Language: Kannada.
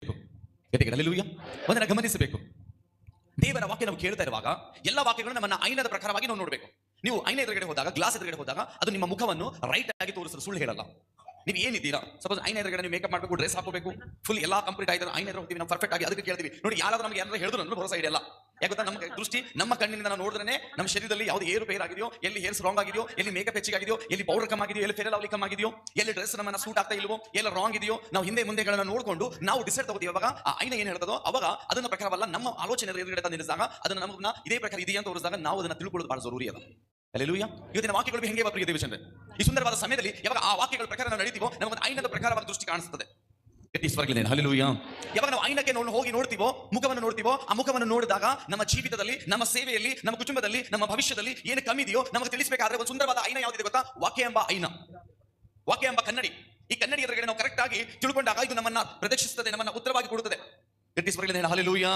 ಹಲ್ಲೆಲೂಯಾ. ಒಂದನ್ನು ಗಮನಿಸಬೇಕು. ದೇವರ ವಾಕ್ಯ ನಾವು ಕೇಳ್ತಾ ಇರುವಾಗ ಎಲ್ಲ ವಾಕ್ಯಗಳು ನಮ್ಮನ್ನ ಐನದ ಪ್ರಕಾರವಾಗಿ ನಾವು ನೋಡಬೇಕು. ನೀವು ಐನ ಎದುರುಗಡೆ ಹೋದಾಗ, ಗ್ಲಾಸ್ ಎದುರುಗಡೆ ಹೋದಾಗ ಅದು ನಿಮ್ಮ ಮುಖವನ್ನು ರೈಟ್ ಆಗಿ ತೋರಿಸಲು ಸುಳ್ಳು ಹೇಳಲ್ಲ. ನೀವು ಏನಿದ್ದೀರಾ, ಸಪೋಸ್ ಐನ ಎದುರುಗಡೆ ನೀವು ಮೇಕಪ್ ಮಾಡಬೇಕು, ಡ್ರೆಸ್ ಹಾಕಬೇಕು, ಫುಲ್ ಎಲ್ಲ ಕಂಪ್ಲೀಟ್ ಆಯ್ತು, ಐನ ಎದುರು ಹೋಗ್ತೀವಿ, ನಾವು ಪರ್ಫೆಕ್ಟ್ ಆಗಿ ಅದಕ್ಕೆ ಕೇಳ್ತೀವಿ. ನೋಡಿ, ಯಾರಾದ್ರೂ ನಮಗೆ ಏನಾದ್ರು ಹೇಳಿದ್ರು ನನ್ನ ಭರೋಸಾ ಇದೆಯಲ್ಲ. ಯಾಕೆ ಗೊತ್ತಾ, ನಮ್ಮ ದೃಷ್ಟಿ ನಮ್ಮ ಕಣ್ಣಿನಿಂದ ನಾವು ನೋಡಿದ್ರೆ ನಮ್ಮ ಶರೀರದಲ್ಲಿ ಯಾವ್ದು ಏರು ಪೇರ್ ಆಗಿದೆಯೋ, ಎಲ್ಲಿ ಹೇರ್ಸ್ ರಾಂಗ್ ಆಗಿದೆಯೋ, ಎಲ್ಲಿ ಮೇಕಪ್ ಹೆಚ್ಚಿಗಾಗಿದೆಯೋ, ಎಲ್ಲಿ ಪೌಡರ್ ಕಮ್ ಆಗಿದೆಯೋ, ಎಲ್ಲಿ ಫೇರ್ ಲವ್ಲಿ ಕಮ್ ಆಗಿದೆಯೋ, ಎಲ್ಲಿ ಡ್ರೆಸ್ ನಮ್ಮನ್ನ ಸೂಟ್ ಆಗ್ತಾ ಇಲ್ವೋ, ಎಲ್ಲ ರಾಂಗ್ ಇದೆಯೋ, ನಾವು ಹಿಂದೆ ಮುಂದೆಗಳನ್ನ ನೋಡಿಕೊಂಡು ನಾವು ಡಿಸೈಡ್ ತಗೋತೀವಿ. ಅವಾಗ ಆ ಐನ ಏನ್ ಹೇಳ್ತದೋ ಅವಾಗ ಅದನ್ನ ಪ್ರಕಾರವಲ್ಲ ನಮ್ಮ ಆಲೋಚನೆ ಎದುರುಗಡೆ ತಂದು ನಿಲ್ಲಿಸಿದಾಗ ಅದನ್ನ ನಮ್ಮನ್ನ ಇದೇ ಪ್ರಕಾರ ಇದೆಯಾ ಅಂತ ತೋರಿಸಿದಾಗ ನಾವು ಅದನ್ನ ತಿಳ್ಕೊಳ್ಳೋದು ಬಹಳ ಜರೂರಿ ಅದ. ಹಲ್ಲೆಲೂಯಾ. ಇವತ್ತಿನ ವಾಕ್ಯಗಳು ಹೆಂಗೆ ಪ್ರಿಯ ದೇವಜನರೇ, ಈ ಸುಂದರವಾದ ಸಮಯದಲ್ಲಿ ಯಾವಾಗ ಆ ವಾಕ್ಯಗಳ ಪ್ರಕಾರ ನಾವು ನಡೀತೀವೋ ನಮಗೆ ಐನದ ಪ್ರಕಾರವಾದ ದೃಷ್ಟಿ ಕಾಣಿಸುತ್ತದೆ. ಹಲ್ಲೆಲೂಯಾ. ಯಾವಾಗ ನಾವು ಐನಕ್ಕೆ ಹೋಗಿ ನೋಡ್ತೀವೋ, ಮುಖವನ್ನು ನೋಡ್ತೀವೋ, ಆ ಮುಖವನ್ನು ನೋಡಿದಾಗ ನಮ್ಮ ಜೀವಿತದಲ್ಲಿ, ನಮ್ಮ ಸೇವೆಯಲ್ಲಿ, ನಮ್ಮ ಕುಟುಂಬದಲ್ಲಿ, ನಮ್ಮ ಭವಿಷ್ಯದಲ್ಲಿ ಏನು ಕಮ್ಮಿ ಇದೆಯೋ ನಮಗೆ ತಿಳಿಸಬೇಕಾದ್ರೆ ಒಂದು ಸುಂದರವಾದ ಐನ ಯಾವ್ದಿದೆ ಗೊತ್ತಾ? ವಾಕ್ಯ ಎಂಬ ಐನ, ವಾಕ್ಯ ಎಂಬ ಕನ್ನಡಿ. ಈ ಕನ್ನಡಿ ಎದುರುಗಡೆ ನಾವು ಕರೆಕ್ಟ್ ಆಗಿ ತಿಳ್ಕೊಂಡಾಗ ಇದು ನಮ್ಮನ್ನ ಪ್ರದರ್ಶಿಸುತ್ತದೆ, ನಮ್ಮನ್ನ ಉತ್ತರವಾಗಿ ಕೊಡುತ್ತದೆ. ಹಲ್ಲೆಲೂಯಾ.